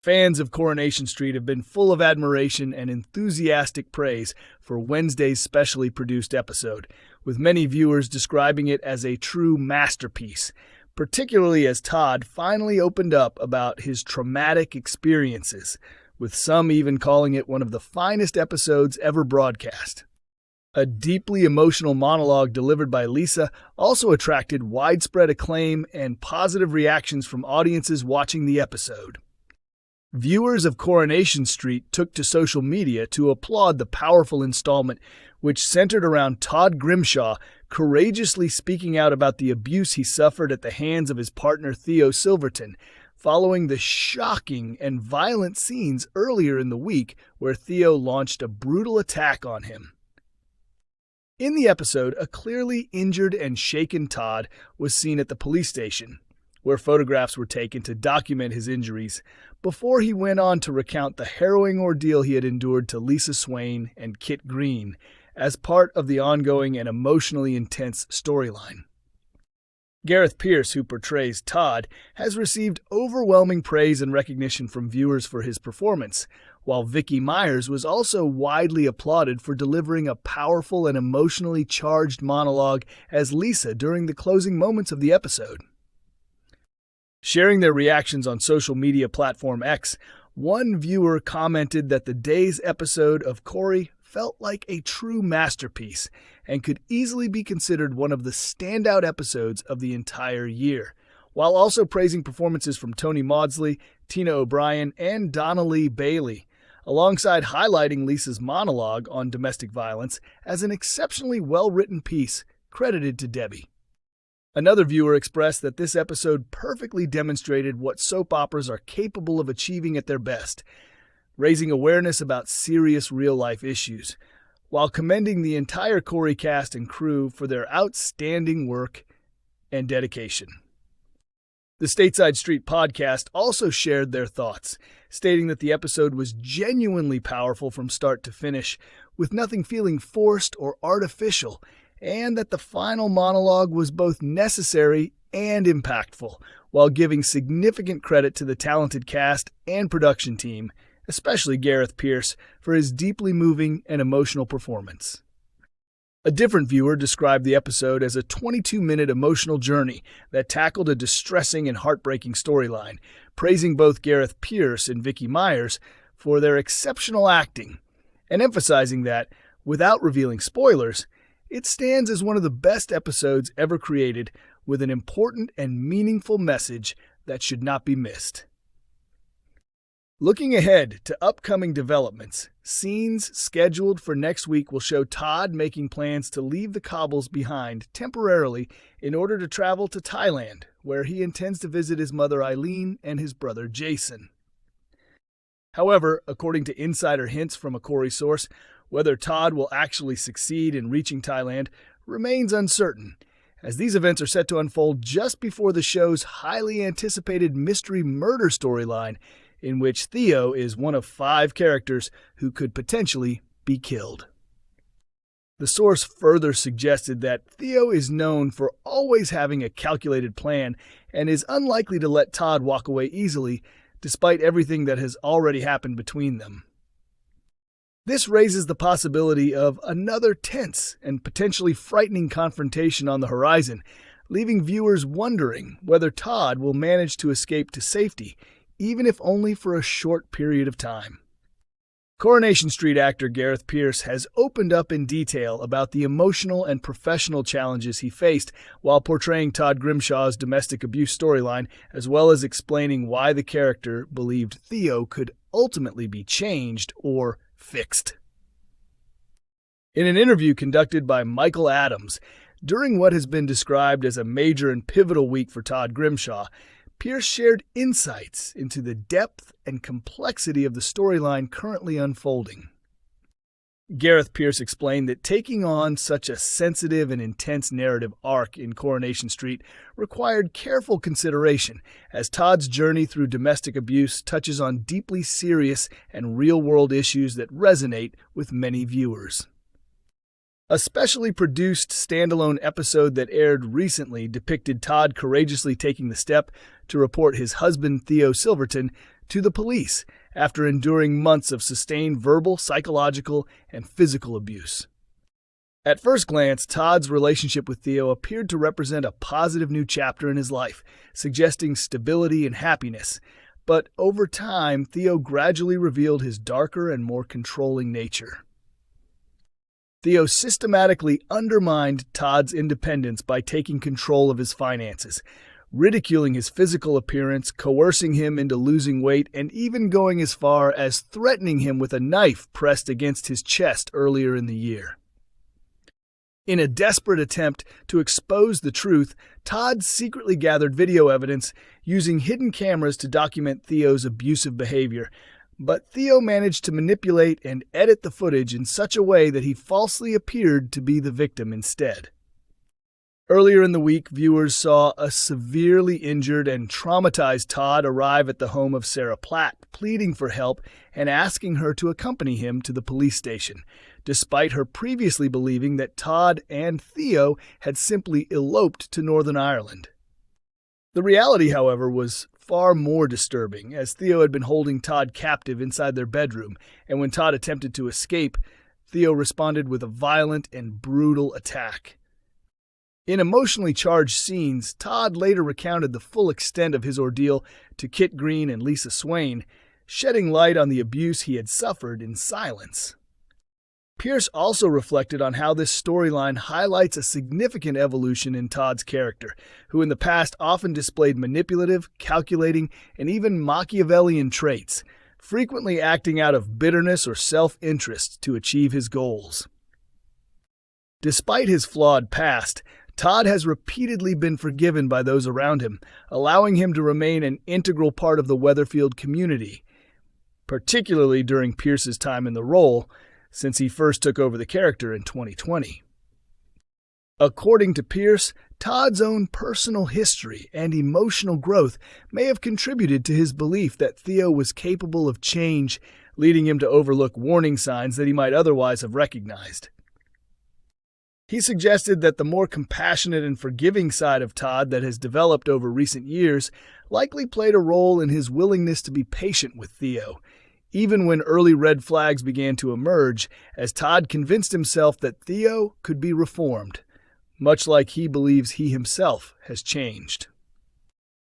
Fans of Coronation Street have been full of admiration and enthusiastic praise for Wednesday's specially produced episode, with many viewers describing it as a true masterpiece, particularly as Todd finally opened up about his traumatic experiences, with some even calling it one of the finest episodes ever broadcast. A deeply emotional monologue delivered by Lisa also attracted widespread acclaim and positive reactions from audiences watching the episode. Viewers of Coronation Street took to social media to applaud the powerful installment, which centered around Todd Grimshaw courageously speaking out about the abuse he suffered at the hands of his partner Theo Silverton, following the shocking and violent scenes earlier in the week where Theo launched a brutal attack on him. In the episode, a clearly injured and shaken Todd was seen at the police station, where photographs were taken to document his injuries, before he went on to recount the harrowing ordeal he had endured to Lisa Swain and Kit Green as part of the ongoing and emotionally intense storyline. Gareth Pierce, who portrays Todd, has received overwhelming praise and recognition from viewers for his performance, while Vicky was also widely applauded for delivering a powerful and emotionally charged monologue as Lisa during the closing moments of the episode. Sharing their reactions on social media platform X, one viewer commented that the day's episode of Corrie felt like a true masterpiece and could easily be considered one of the standout episodes of the entire year, while also praising performances from Tony Maudsley, Tina O'Brien, and Donna Lee Bailey, alongside highlighting Lisa's monologue on domestic violence as an exceptionally well-written piece credited to Debbie. Another viewer expressed that this episode perfectly demonstrated what soap operas are capable of achieving at their best, raising awareness about serious real-life issues, while commending the entire Corrie cast and crew for their outstanding work and dedication. The Stateside Street podcast also shared their thoughts, stating that the episode was genuinely powerful from start to finish, with nothing feeling forced or artificial, and that the final monologue was both necessary and impactful, while giving significant credit to the talented cast and production team, especially Gareth Pierce, for his deeply moving and emotional performance. A different viewer described the episode as a 22-minute emotional journey that tackled a distressing and heartbreaking storyline, praising both Gareth Pierce and Vicky for their exceptional acting, and emphasizing that, without revealing spoilers, it stands as one of the best episodes ever created, with an important and meaningful message that should not be missed. Looking ahead to upcoming developments, scenes scheduled for next week will show Todd making plans to leave the cobbles behind temporarily in order to travel to Thailand, where he intends to visit his mother Eileen and his brother Jason. However, according to insider hints from a Corrie source, whether Todd will actually succeed in reaching Thailand remains uncertain, as these events are set to unfold just before the show's highly anticipated mystery murder storyline, in which Theo is one of 5 characters who could potentially be killed. The source further suggested that Theo is known for always having a calculated plan and is unlikely to let Todd walk away easily, despite everything that has already happened between them. This raises the possibility of another tense and potentially frightening confrontation on the horizon, leaving viewers wondering whether Todd will manage to escape to safety, even if only for a short period of time. Coronation Street actor Gareth Pierce has opened up in detail about the emotional and professional challenges he faced while portraying Todd Grimshaw's domestic abuse storyline, as well as explaining why the character believed Theo could ultimately be changed or fixed. In an interview conducted by Michael Adams, during what has been described as a major and pivotal week for Todd Grimshaw, Pierce shared insights into the depth and complexity of the storyline currently unfolding. Gareth Pierce explained that taking on such a sensitive and intense narrative arc in Coronation Street required careful consideration, as Todd's journey through domestic abuse touches on deeply serious and real-world issues that resonate with many viewers. A specially produced standalone episode that aired recently depicted Todd courageously taking the step to report his husband Theo Silverton to the police after enduring months of sustained verbal, psychological, and physical abuse. At first glance, Todd's relationship with Theo appeared to represent a positive new chapter in his life, suggesting stability and happiness. But over time, Theo gradually revealed his darker and more controlling nature. Theo systematically undermined Todd's independence by taking control of his finances, ridiculing his physical appearance, coercing him into losing weight, and even going as far as threatening him with a knife pressed against his chest earlier in the year. In a desperate attempt to expose the truth, Todd secretly gathered video evidence using hidden cameras to document Theo's abusive behavior, but Theo managed to manipulate and edit the footage in such a way that he falsely appeared to be the victim instead. Earlier in the week, viewers saw a severely injured and traumatized Todd arrive at the home of Sarah Platt, pleading for help and asking her to accompany him to the police station, despite her previously believing that Todd and Theo had simply eloped to Northern Ireland. The reality, however, was far more disturbing, as Theo had been holding Todd captive inside their bedroom, and when Todd attempted to escape, Theo responded with a violent and brutal attack. In emotionally charged scenes, Todd later recounted the full extent of his ordeal to Kit Green and Lisa Swain, shedding light on the abuse he had suffered in silence. Pierce also reflected on how this storyline highlights a significant evolution in Todd's character, who in the past often displayed manipulative, calculating, and even Machiavellian traits, frequently acting out of bitterness or self-interest to achieve his goals. Despite his flawed past, Todd has repeatedly been forgiven by those around him, allowing him to remain an integral part of the Weatherfield community, particularly during Pierce's time in the role, since he first took over the character in 2020. According to Pierce, Todd's own personal history and emotional growth may have contributed to his belief that Theo was capable of change, leading him to overlook warning signs that he might otherwise have recognized. He suggested that the more compassionate and forgiving side of Todd that has developed over recent years likely played a role in his willingness to be patient with Theo, even when early red flags began to emerge, as Todd convinced himself that Theo could be reformed, much like he believes he himself has changed.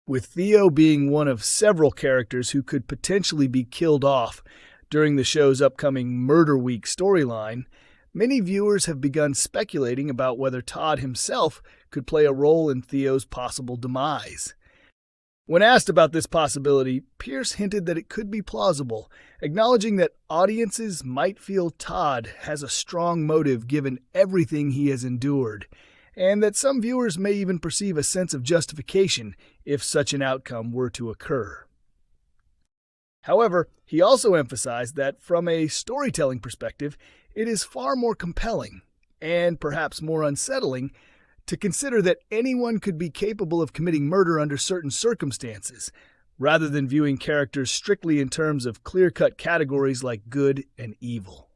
With Theo being one of several characters who could potentially be killed off during the show's upcoming Murder Week storyline, many viewers have begun speculating about whether Todd himself could play a role in Theo's possible demise. When asked about this possibility, Pierce hinted that it could be plausible, acknowledging that audiences might feel Todd has a strong motive given everything he has endured, and that some viewers may even perceive a sense of justification if such an outcome were to occur. However, he also emphasized that from a storytelling perspective, it is far more compelling, and perhaps more unsettling, to consider that anyone could be capable of committing murder under certain circumstances, rather than viewing characters strictly in terms of clear-cut categories like good and evil.